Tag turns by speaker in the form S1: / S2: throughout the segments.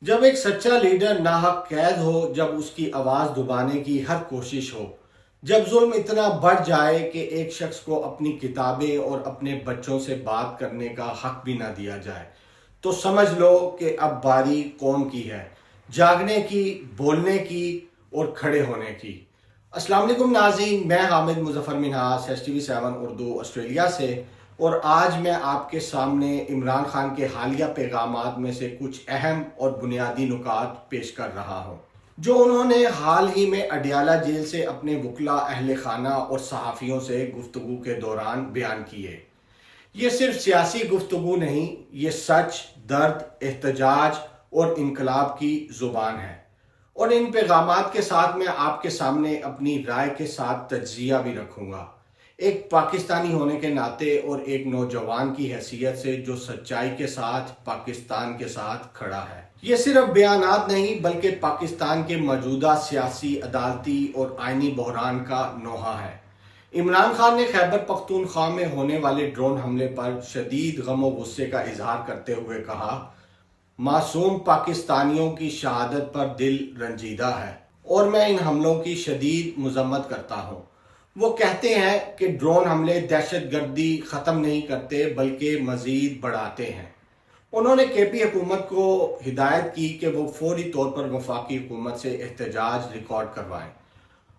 S1: جب ایک سچا لیڈر ناحق قید ہو، جب اس کی آواز دبانے کی ہر کوشش ہو، جب ظلم اتنا بڑھ جائے کہ ایک شخص کو اپنی کتابیں اور اپنے بچوں سے بات کرنے کا حق بھی نہ دیا جائے، تو سمجھ لو کہ اب باری قوم کی ہے، جاگنے کی، بولنے کی اور کھڑے ہونے کی۔ السلام علیکم ناظرین، میں حامد مظفر منہاس STV7 اردو آسٹریلیا سے، اور آج میں آپ کے سامنے عمران خان کے حالیہ پیغامات میں سے کچھ اہم اور بنیادی نکات پیش کر رہا ہوں جو انہوں نے حال ہی میں اڈیالہ جیل سے اپنے وکلاء، اہل خانہ اور صحافیوں سے گفتگو کے دوران بیان کیے۔ یہ صرف سیاسی گفتگو نہیں، یہ سچ، درد، احتجاج اور انقلاب کی زبان ہے، اور ان پیغامات کے ساتھ میں آپ کے سامنے اپنی رائے کے ساتھ تجزیہ بھی رکھوں گا، ایک پاکستانی ہونے کے ناطے اور ایک نوجوان کی حیثیت سے جو سچائی کے ساتھ پاکستان کے ساتھ کھڑا ہے۔ یہ صرف بیانات نہیں بلکہ پاکستان کے موجودہ سیاسی، عدالتی اور آئینی بحران کا نوحہ ہے۔ عمران خان نے خیبر پختونخوا میں ہونے والے ڈرون حملے پر شدید غم و غصے کا اظہار کرتے ہوئے کہا، معصوم پاکستانیوں کی شہادت پر دل رنجیدہ ہے اور میں ان حملوں کی شدید مذمت کرتا ہوں۔ وہ کہتے ہیں کہ ڈرون حملے دہشت گردی ختم نہیں کرتے بلکہ مزید بڑھاتے ہیں۔ انہوں نے KP حکومت کو ہدایت کی کہ وہ فوری طور پر وفاقی حکومت سے احتجاج ریکارڈ کروائیں،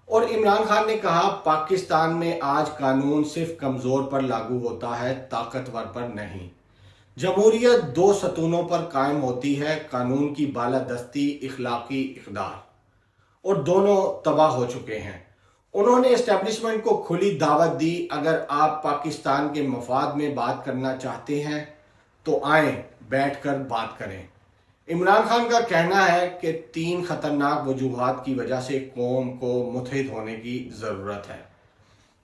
S1: اور عمران خان نے کہا، پاکستان میں آج قانون صرف کمزور پر لاگو ہوتا ہے، طاقتور پر نہیں۔ جمہوریت دو ستونوں پر قائم ہوتی ہے، قانون کی بالادستی، اخلاقی اقدار، اور دونوں تباہ ہو چکے ہیں۔ انہوں نے اسٹیبلشمنٹ کو کھلی دعوت دی، اگر آپ پاکستان کے مفاد میں بات کرنا چاہتے ہیں تو آئیں، بیٹھ کر بات کریں۔ عمران خان کا کہنا ہے کہ 3 خطرناک وجوہات کی وجہ سے قوم کو متحد ہونے کی ضرورت ہے۔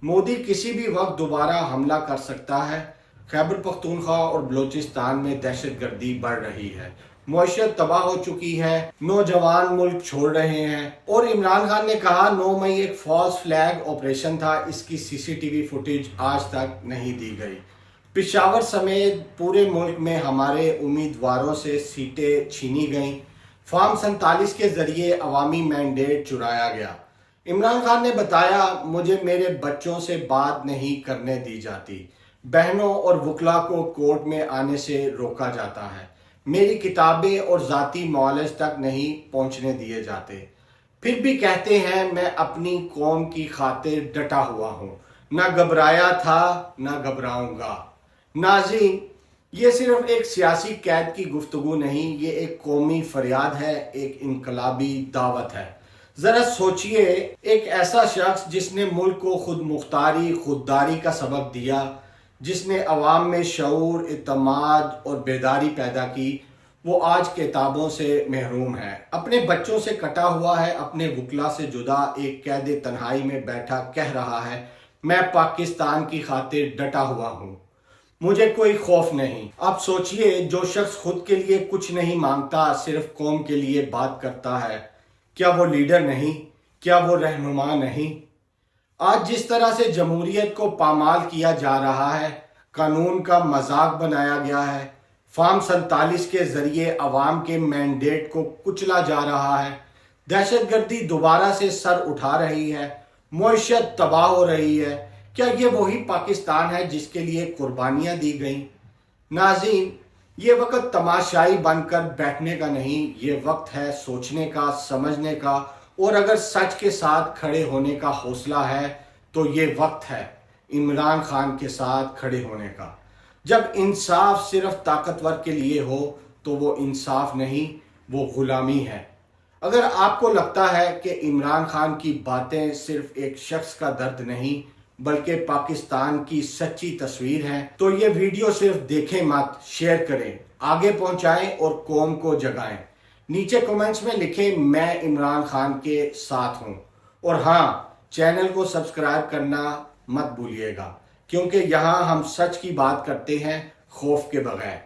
S1: مودی کسی بھی وقت دوبارہ حملہ کر سکتا ہے، خیبر پختونخوا اور بلوچستان میں دہشت گردی بڑھ رہی ہے، معیشت تباہ ہو چکی ہے، نوجوان ملک چھوڑ رہے ہیں، اور عمران خان نے کہا 9 مئی ایک فالس فلیگ آپریشن تھا، اس کی CCTV فوٹیج آج تک نہیں دی گئی۔ پشاور سمیت پورے ملک میں ہمارے امیدواروں سے سیٹیں چھینی گئیں، فارم 47 کے ذریعے عوامی مینڈیٹ چرایا گیا۔ عمران خان نے بتایا، مجھے میرے بچوں سے بات نہیں کرنے دی جاتی، بہنوں اور وکلاء کو کورٹ میں آنے سے روکا جاتا ہے، میری کتابیں اور ذاتی معالج تک نہیں پہنچنے دیے جاتے۔ پھر بھی کہتے ہیں میں اپنی قوم کی خاطر ڈٹا ہوا ہوں، نہ گھبرایا تھا نہ گھبراؤں گا۔ ناظرین، یہ صرف ایک سیاسی قید کی گفتگو نہیں، یہ ایک قومی فریاد ہے، ایک انقلابی دعوت ہے۔ ذرا سوچئے، ایک ایسا شخص جس نے ملک کو خود مختاری، خودداری کا سبق دیا، جس نے عوام میں شعور، اعتماد اور بیداری پیدا کی، وہ آج کتابوں سے محروم ہے، اپنے بچوں سے کٹا ہوا ہے، اپنے وکلاء سے جدا ایک قید تنہائی میں بیٹھا کہہ رہا ہے، میں پاکستان کی خاطر ڈٹا ہوا ہوں، مجھے کوئی خوف نہیں۔ اب سوچئے، جو شخص خود کے لیے کچھ نہیں مانگتا، صرف قوم کے لیے بات کرتا ہے، کیا وہ لیڈر نہیں؟ کیا وہ رہنما نہیں؟ آج جس طرح سے جمہوریت کو پامال کیا جا رہا ہے، قانون کا مذاق بنایا گیا ہے، فارم 47 کے ذریعے عوام کے مینڈیٹ کو کچلا جا رہا ہے، دہشت گردی دوبارہ سے سر اٹھا رہی ہے، معیشت تباہ ہو رہی ہے، کیا یہ وہی پاکستان ہے جس کے لیے قربانیاں دی گئیں؟ ناظرین، یہ وقت تماشائی بن کر بیٹھنے کا نہیں، یہ وقت ہے سوچنے کا، سمجھنے کا، اور اگر سچ کے ساتھ کھڑے ہونے کا حوصلہ ہے تو یہ وقت ہے عمران خان کے ساتھ کھڑے ہونے کا۔ جب انصاف صرف طاقتور کے لیے ہو تو وہ انصاف نہیں، وہ غلامی ہے۔ اگر آپ کو لگتا ہے کہ عمران خان کی باتیں صرف ایک شخص کا درد نہیں بلکہ پاکستان کی سچی تصویر ہے، تو یہ ویڈیو صرف دیکھیں مت، شیئر کریں، آگے پہنچائیں اور قوم کو جگائیں۔ نیچے کومنٹس میں لکھیں، میں عمران خان کے ساتھ ہوں، اور ہاں، چینل کو سبسکرائب کرنا مت بھولیے گا، کیونکہ یہاں ہم سچ کی بات کرتے ہیں، خوف کے بغیر۔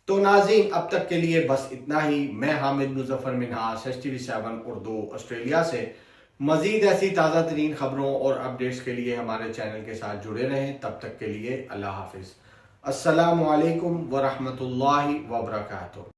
S1: تو ناظرین، اب تک کے لیے بس اتنا ہی۔ میں حامد مظفر منہاس STV7 اردو آسٹریلیا سے۔ مزید ایسی تازہ ترین خبروں اور اپڈیٹس کے لیے ہمارے چینل کے ساتھ جڑے رہیں۔ تب تک کے لیے اللہ حافظ۔ السلام علیکم ورحمۃ اللہ وبرکاتہ۔